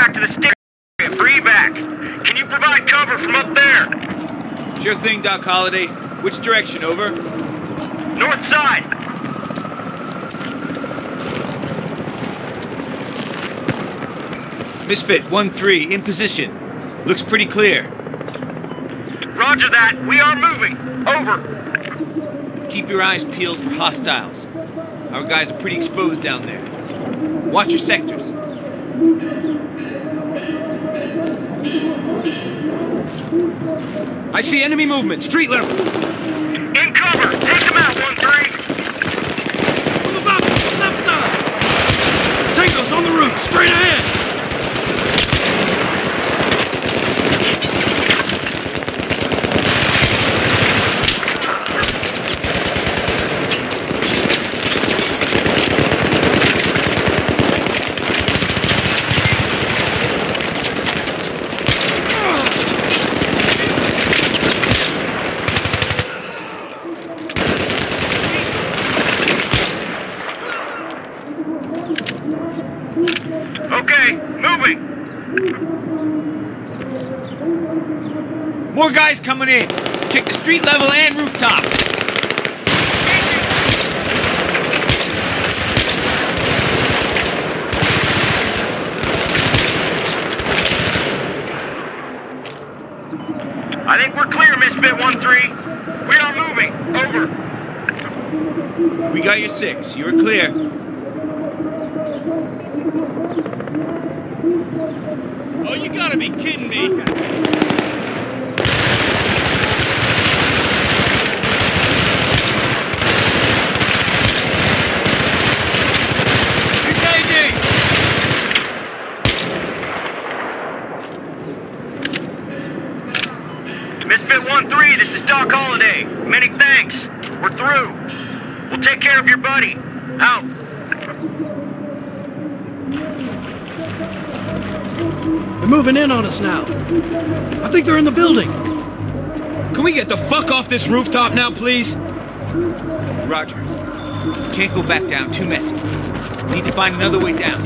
talk to the station for evac. Can you provide cover from up there? Sure thing, Doc Holliday. Which direction, over? North side. Misfit 1-3, in position. Looks pretty clear. Roger that. We are moving. Over. Keep your eyes peeled for hostiles. Our guys are pretty exposed down there. Watch your sectors. I see enemy movement, street level. In cover. Take them out, 1-3. On the left side. Tango's on the roof, straight ahead. Okay, moving. More guys coming in. Check the street level and rooftop. I think we're clear, Misfit 1-3. We are moving. Over. We got your 6. You're clear. Oh, you gotta be kidding me. Misfit 1-3, this is Doc Holliday. Many thanks. We're through. We'll take care of your buddy. Out. They're moving in on us now. I think they're in the building. Can we get the fuck off this rooftop now, please? Roger. Can't go back down, too messy. Need to find another way down.